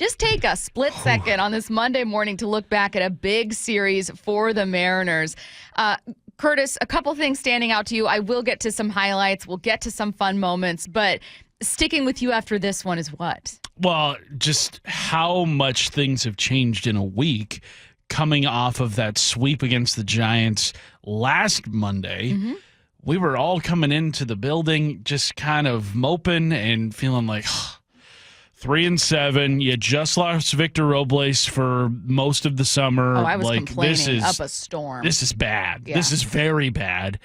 just take a split second on this Monday morning to look back at a big series for the Mariners. Curtis, a couple things standing out to you. I will get to some highlights. We'll get to some fun moments, but sticking with you after this one is what? Well, just how much things have changed in a week coming off of that sweep against the Giants last Monday. Mm-hmm. We were all coming into the building just kind of moping and feeling like 3-7. You just lost Victor Robles for most of the summer. Oh, I was complaining up a storm. This is bad. Yeah. This is very bad.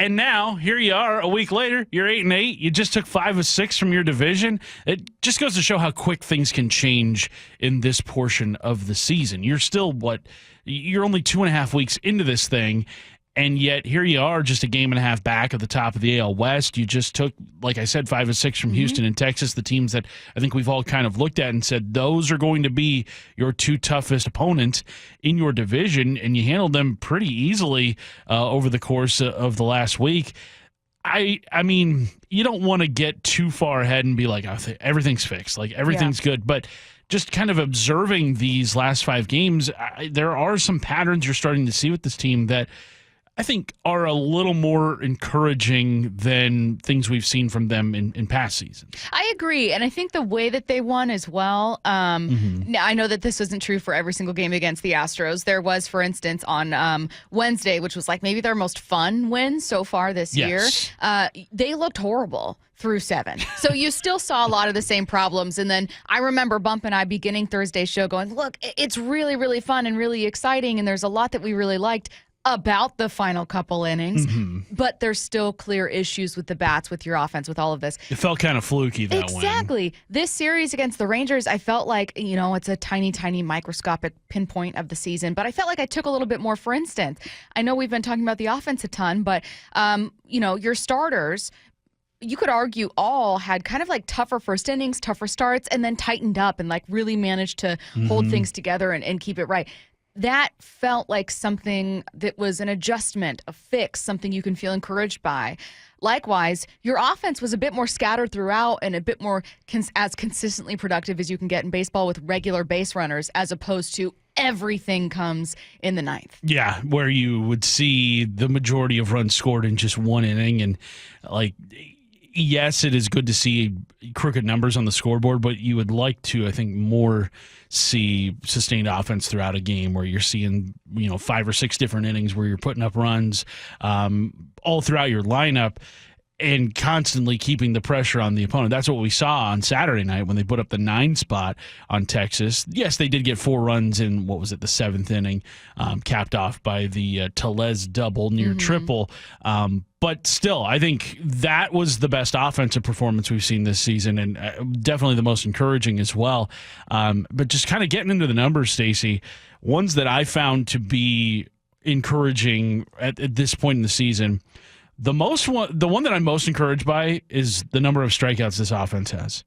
And now, here you are, a week later, you're 8-8. You just took 5 of 6 from your division. It just goes to show how quick things can change in this portion of the season. You're still, you're only 2.5 weeks into this thing, and yet here you are just a game and a half back at the top of the AL West. You just took, like I said, 5 of 6 from Houston and Texas, the teams that I think we've all kind of looked at and said those are going to be your 2 toughest opponents in your division, and you handled them pretty easily over the course of the last week. I mean, you don't want to get too far ahead and be like, everything's fixed, like everything's good, but just kind of observing these last 5 games, there are some patterns you're starting to see with this team that I think are a little more encouraging than things we've seen from them in past seasons. I agree, and I think the way that they won as well, now I know that this wasn't true for every single game against the Astros. There was, for instance, on Wednesday, which was like maybe their most fun win so far this year. They looked horrible through 7. So you still saw a lot of the same problems. And then I remember Bump and I beginning Thursday's show going, look, it's really, really fun and really exciting, and there's a lot that we really liked about the final couple innings, but there's still clear issues with the bats, with your offense, with all of this. It felt kind of fluky, that win. Exactly. This series against the Rangers, I felt like, it's a tiny, tiny microscopic pinpoint of the season, but I felt like I took a little bit more. For instance, I know we've been talking about the offense a ton, but, your starters, you could argue all had kind of like tougher first innings, tougher starts, and then tightened up and like really managed to hold things together and keep it right. That felt like something that was an adjustment, a fix, something you can feel encouraged by. Likewise, your offense was a bit more scattered throughout and a bit more as consistently productive as you can get in baseball with regular base runners, as opposed to everything comes in the 9th. Yeah, where you would see the majority of runs scored in just one inning. And yes, it is good to see crooked numbers on the scoreboard, but you would like to, I think, more see sustained offense throughout a game where you're seeing, 5 or 6 different innings where you're putting up runs all throughout your lineup and constantly keeping the pressure on the opponent. That's what we saw on Saturday night when they put up the 9 spot on Texas. Yes, they did get 4 runs in, the 7th inning, capped off by the Tellez double, near triple. But still, I think that was the best offensive performance we've seen this season, and definitely the most encouraging as well. But just kind of getting into the numbers, Stacy, ones that I found to be encouraging at this point in the season, the one that I'm most encouraged by is the number of strikeouts this offense has.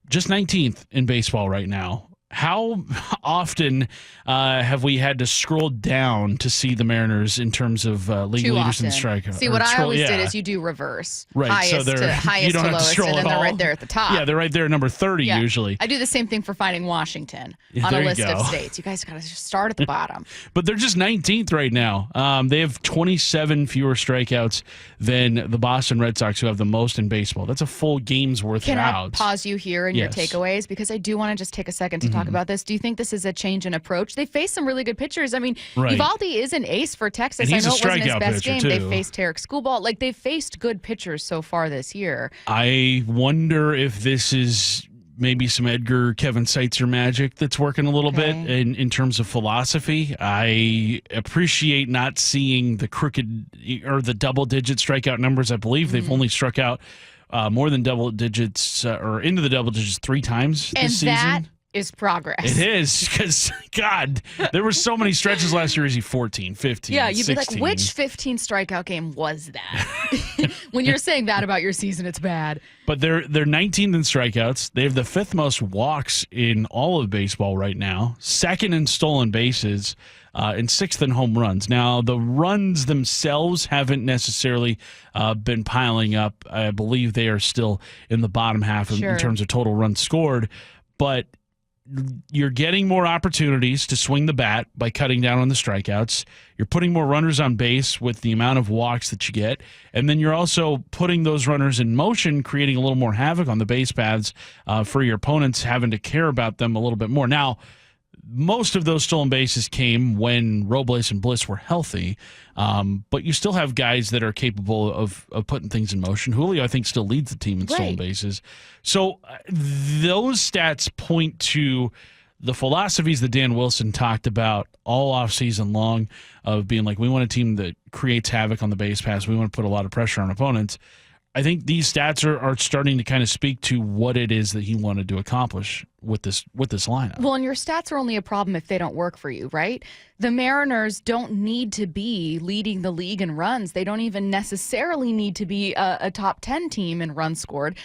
Just 19th in baseball right now. How often have we had to scroll down to see the Mariners in terms of league leaders in strikeouts? See, what I always did is you do reverse. Right. Highest to lowest, and then they're right there at the top. Yeah, they're right there at number 30 usually. I do the same thing for finding Washington on a list of states. You guys got to just start at the bottom. But they're just 19th right now. They have 27 fewer strikeouts than the Boston Red Sox, who have the most in baseball. That's a full game's worth of outs. Can I pause you here in your takeaways? Because I do want to just take a second to talk about this. Do you think this is a change in approach? They faced some really good pitchers. I mean, Eovaldi is an ace for Texas. I know it wasn't his best game. They faced Tarek Skubal. They've faced good pitchers so far this year. I wonder if this is maybe some Kevin Seitzer magic that's working a little bit in terms of philosophy. I appreciate not seeing the crooked or the double-digit strikeout numbers. I believe they've only struck out more than double digits or into the double digits 3 times this season. That is progress. It is, because, God, there were so many stretches last year. Is he 14, 15, Yeah, you'd 16. be like, which 15 strikeout game was that? When you're saying that about your season, it's bad. But they're 19th in strikeouts. They have the 5th most walks in all of baseball right now, 2nd in stolen bases, and 6th in home runs. Now, the runs themselves haven't necessarily been piling up. I believe they are still in the bottom half in terms of total runs scored. But you're getting more opportunities to swing the bat by cutting down on the strikeouts. You're putting more runners on base with the amount of walks that you get. And then you're also putting those runners in motion, creating a little more havoc on the base paths for your opponents, having to care about them a little bit more. Now, most of those stolen bases came when Robles and Bliss were healthy, but you still have guys that are capable of putting things in motion. Julio, I think, still leads the team in stolen bases. So those stats point to the philosophies that Dan Wilson talked about all offseason long of being like, we want a team that creates havoc on the base paths. We want to put a lot of pressure on opponents. I think these stats are starting to kind of speak to what it is that he wanted to accomplish with this lineup. Well, and your stats are only a problem if they don't work for you, right? The Mariners don't need to be leading the league in runs. They don't even necessarily need to be a top 10 team in runs scored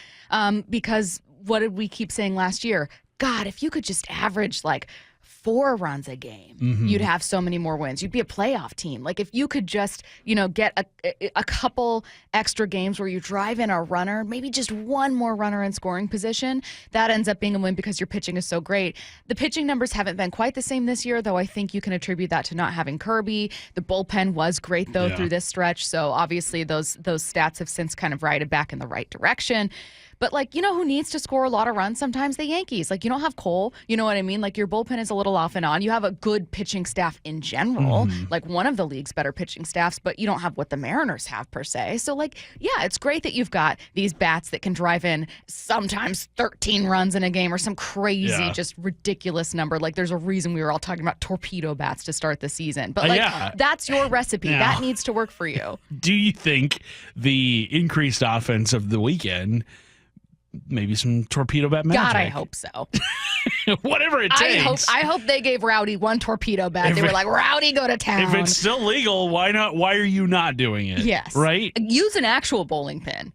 because what did we keep saying last year? God, if you could just average like 4 runs a game, you'd have so many more wins. You'd be a playoff team. Like if you could just, get a couple extra games where you drive in a runner, maybe just one more runner in scoring position, that ends up being a win because your pitching is so great. The pitching numbers haven't been quite the same this year, though I think you can attribute that to not having Kirby. The bullpen was great, though, through this stretch. So obviously those stats have since kind of righted back in the right direction. But, who needs to score a lot of runs? Sometimes the Yankees. You don't have Cole. You know what I mean? Your bullpen is a little off and on. You have a good pitching staff in general, one of the league's better pitching staffs, but you don't have what the Mariners have, per se. So, it's great that you've got these bats that can drive in sometimes 13 runs in a game or some crazy, just ridiculous number. There's a reason we were all talking about torpedo bats to start the season. But, that's your recipe. That needs to work for you. Do you think the increased offense of the weekend, maybe some torpedo bat magic? God, I hope so. Whatever it takes. I hope they gave Rowdy one torpedo bat. They were like, Rowdy, go to town. If it's still legal, why not? Why are you not doing it? Yes. Right? Use an actual bowling pin.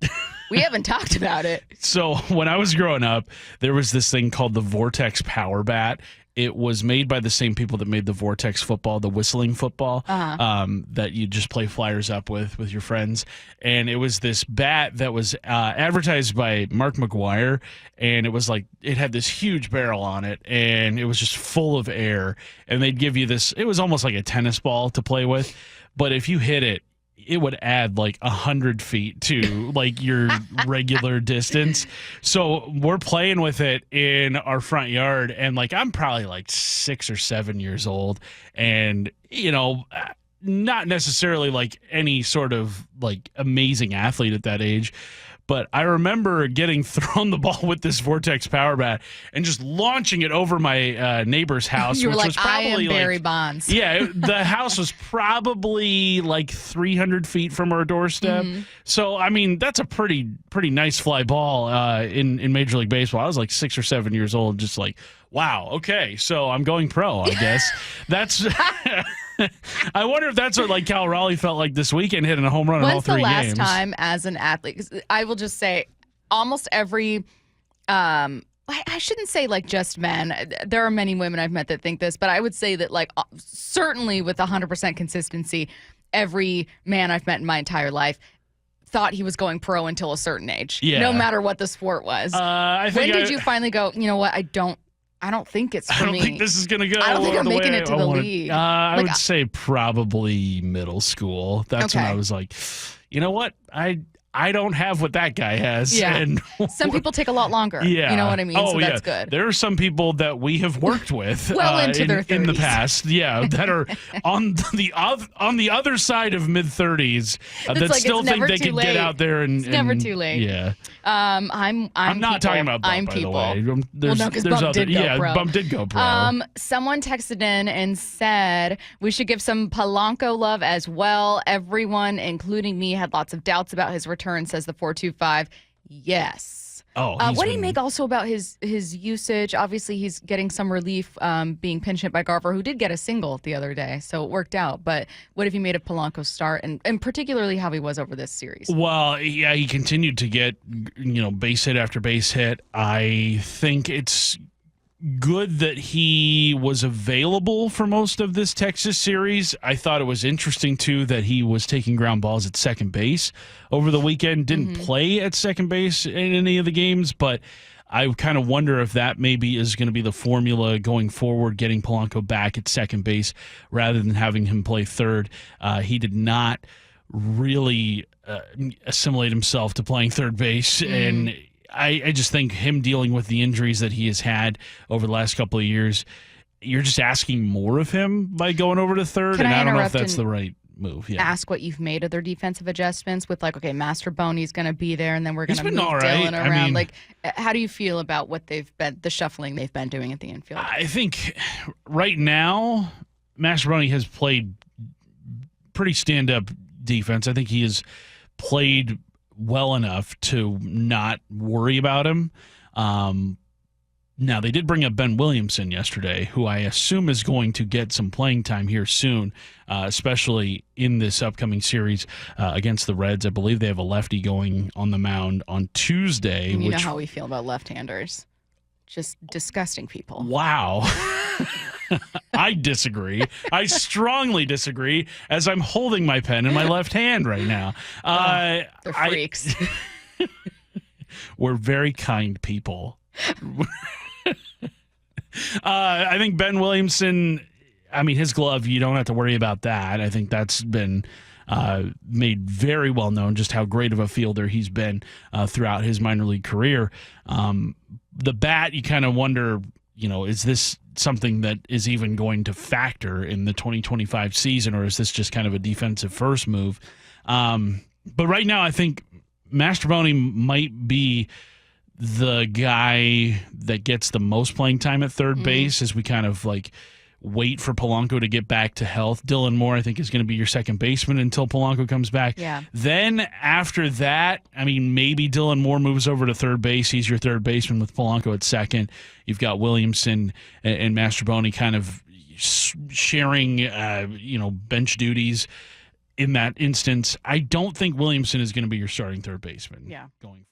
We haven't talked about it. So when I was growing up, there was this thing called the Vortex Power Bat. It was made by the same people that made the Vortex football, the whistling football, that you just play flyers up with your friends. And it was this bat that was advertised by Mark McGuire, and it was it had this huge barrel on it, and it was just full of air. And they'd give you this, it was almost like a tennis ball to play with, but if you hit it, it would add 100 feet to your regular distance. So we're playing with it in our front yard, and I'm probably 6 or 7 years old, and not necessarily any sort of amazing athlete at that age. But I remember getting thrown the ball with this Vortex Power Bat and just launching it over my neighbor's house. You were which was probably I am Barry Bonds. Yeah, the house was probably 300 feet from our doorstep. So, I mean, that's a pretty nice fly ball in Major League Baseball. I was 6 or 7 years old, just wow, okay, so I'm going pro, I guess. That's... I wonder if that's what Cal Raleigh felt like this weekend, hitting a home run in all 3 games. When's the last time as an athlete? 'Cause I will just say almost every I shouldn't say just men. There are many women I've met that think this, but I would say that certainly with 100% consistency, every man I've met in my entire life thought he was going pro until a certain age, no matter what the sport was. When did you finally go, you know what, I don't think it's for me. I don't think this is going to go. I don't think I'm making it to the league. I would say probably middle school. That's when I was you know what? I don't have what that guy has. Yeah. And some people take a lot longer. Yeah. You know what I mean? Oh, so that's good. There are some people that we have worked with into their 30s. In the past. Yeah. That are on the other side of mid-30s that still think they can get out there and... It's never too late. Yeah. I'm not talking about Bump, I'm by people. the way. Well, no, because Bump did go pro. Bump did go pro. Someone texted in and said we should give some Palanco love as well. Everyone, including me, had lots of doubts about his return, says the 425. Yes. Oh, what do you make also about his usage? Obviously, he's getting some relief being pinch hit by Garver, who did get a single the other day, so it worked out. But what have you made of Palanco's start, and particularly how he was over this series? Well, yeah, he continued to get base hit after base hit. I think it's good that he was available for most of this Texas series. I thought it was interesting, too, that he was taking ground balls at second base over the weekend. Didn't play at second base in any of the games, but I kind of wonder if that maybe is going to be the formula going forward, getting Palanco back at second base rather than having him play third. He did not really assimilate himself to playing third base, and I just think him dealing with the injuries that he has had over the last couple of years, you're just asking more of him by going over to third, and I don't know if that's the right move. Yeah. Ask what you've made of their defensive adjustments with okay, Master Boney's going to be there, and then we're going to move Dylan around. How do you feel about what they've been, the shuffling they've been doing at the infield? I think right now, Master Boney has played pretty stand-up defense. I think he has played well enough to not worry about him. Now, they did bring up Ben Williamson yesterday, who I assume is going to get some playing time here soon, especially in this upcoming series against the Reds. I believe they have a lefty going on the mound on Tuesday. You know how we feel about left-handers. Just disgusting people. Wow. I disagree. I strongly disagree, as I'm holding my pen in my left hand right now. They're freaks. We're very kind people. I think Ben Williamson, his glove, you don't have to worry about that. I think that's been made very well known just how great of a fielder he's been throughout his minor league career. The bat, you kind of wonder, is this something that is even going to factor in the 2025 season, or is this just kind of a defensive first move? But right now, I think Mastrobuoni might be the guy that gets the most playing time at third base as we kind of wait for Palanco to get back to health. Dylan Moore, I think, is going to be your second baseman until Palanco comes back. Yeah. Then after that, maybe Dylan Moore moves over to third base. He's your third baseman with Palanco at second. You've got Williamson and Mastrobuoni kind of sharing, bench duties in that instance. I don't think Williamson is going to be your starting third baseman going forward.